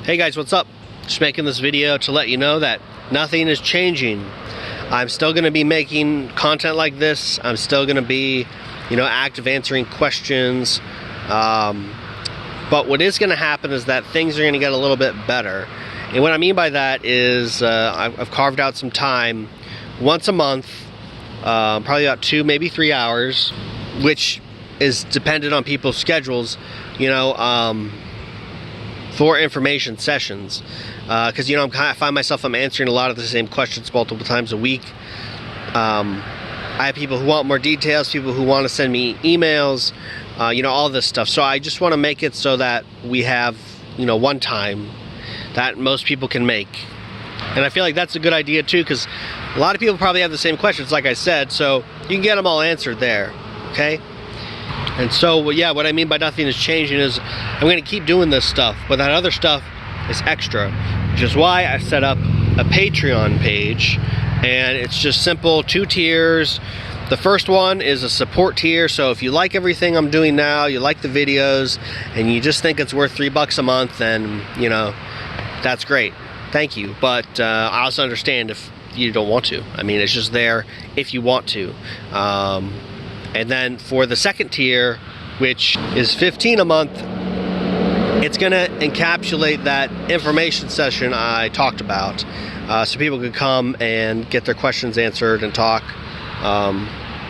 Hey guys, what's up? Just making this video to let you know that nothing is changing. I'm still going to be making content like this. I'm still going to be, active answering questions. But what is going to happen is that things are going to get a little bit better. And what I mean by that is I've carved out some time once a month, probably about 2, maybe 3 hours, which is dependent on people's schedules, for information sessions, because I find myself I'm answering a lot of the same questions multiple times a week. I have people who want more details, people who want to send me emails, all this stuff. So I just want to make it so that we have one time that most people can make, and I feel like that's a good idea too, because a lot of people probably have the same questions, like I said, so you can get them all answered there. Okay. And so, yeah, what I mean by nothing is changing is I'm going to keep doing this stuff, but that other stuff is extra, which is why I set up a Patreon page, and it's just simple, 2 tiers. The first one is a support tier, so if you like everything I'm doing now, you like the videos, and you just think it's worth $3 a month, then, that's great. Thank you. But I also understand if you don't want to. I mean, it's just there if you want to. And then for the second tier, which is $15 a month, it's going to encapsulate that information session I talked about, so people could come and get their questions answered and talk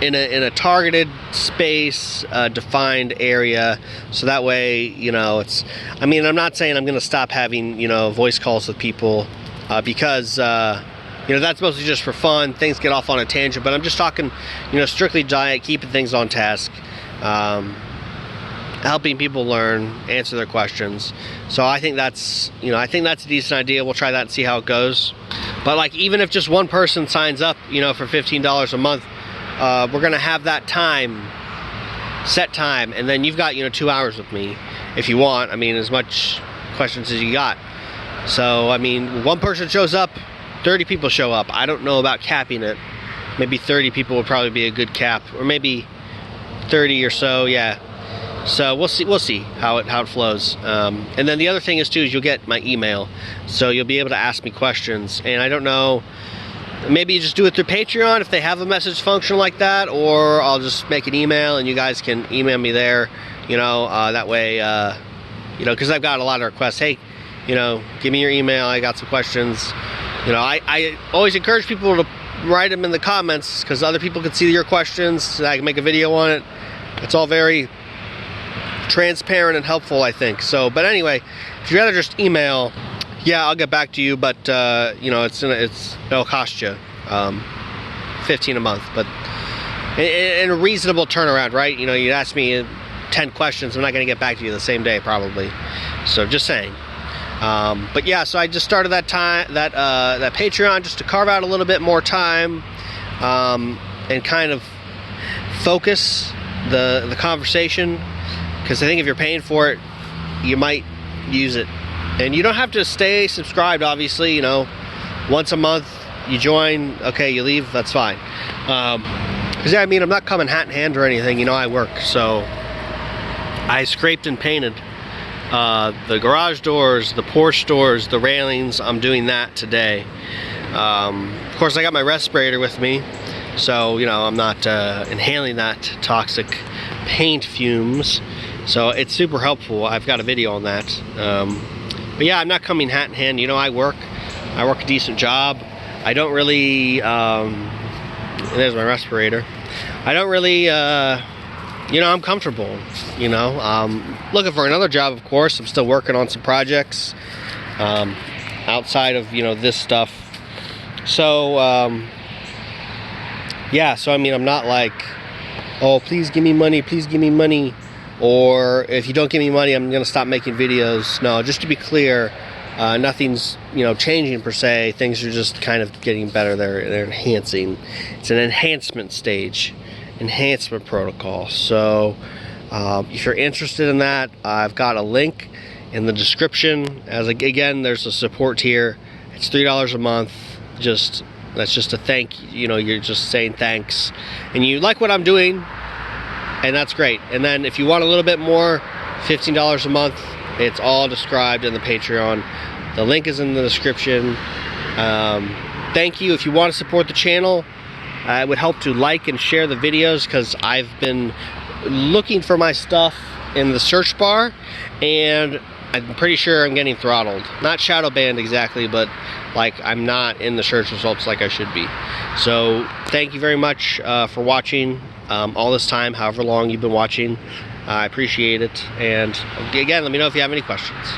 in a targeted space, defined area. So that way, it's. I mean, I'm not saying I'm going to stop having voice calls with people, because. That's mostly just for fun. Things get off on a tangent, but I'm just talking, strictly diet, keeping things on task, helping people learn, answer their questions. So I think that's, a decent idea. We'll try that and see how it goes. But like, even if just one person signs up, for $15 a month, we're gonna have that set time, and then you've got, 2 hours with me if you want. I mean, as much questions as you got. So I mean, one person shows up, 30 people show up. I don't know about capping it. Maybe 30 people would probably be a good cap, or maybe 30 or so. Yeah. So we'll see how it flows. And then the other thing is too is you'll get my email, so you'll be able to ask me questions. And I don't know, maybe you just do it through Patreon if they have a message function like that, or I'll just make an email and you guys can email me there. That way, because I've got a lot of requests. Hey, give me your email. I got some questions. I always encourage people to write them in the comments, because other people can see your questions. I can make a video on it. It's all very transparent and helpful, I think. So, but anyway, if you'd rather just email, yeah, I'll get back to you. But it'll cost you $15 a month, but in a reasonable turnaround, right? You'd ask me 10 questions. I'm not going to get back to you the same day, probably. So, just saying. But yeah, so I just started that Patreon just to carve out a little bit more time, and kind of focus the conversation, because I think if you're paying for it, you might use it. And you don't have to stay subscribed, obviously. Once a month you join, okay, you leave, that's fine. Because yeah, I mean, I'm not coming hat in hand or anything. I work, so I scraped and painted the garage doors, the porch doors, the railings. I'm doing that today. Of course, I got my respirator with me, so I'm not inhaling that toxic paint fumes, so it's super helpful. I've got a video on that. But yeah, I'm not coming hat in hand. I work a decent job. I don't really there's my respirator. I don't really I'm comfortable, looking for another job, of course. I'm still working on some projects, outside of, this stuff. So, yeah, so I mean, I'm not like, oh, please give me money, or if you don't give me money, I'm going to stop making videos. No, just to be clear, nothing's, changing per se. Things are just kind of getting better. They're enhancing. It's an enhancement stage. Enhancement protocol. So if you're interested in that, I've got a link in the description. Again, there's a support tier. It's $3 a month. That's just a thank you. You're just saying thanks, and you like what I'm doing, and that's great. And then if you want a little bit more, $15 a month, It's all described in the Patreon. The link is in the description. Thank you. If you want to support the channel, it would help to like and share the videos, because I've been looking for my stuff in the search bar and I'm pretty sure I'm getting throttled. Not shadow banned exactly, but like I'm not in the search results like I should be. So thank you very much for watching all this time, however long you've been watching. I appreciate it. And again, let me know if you have any questions.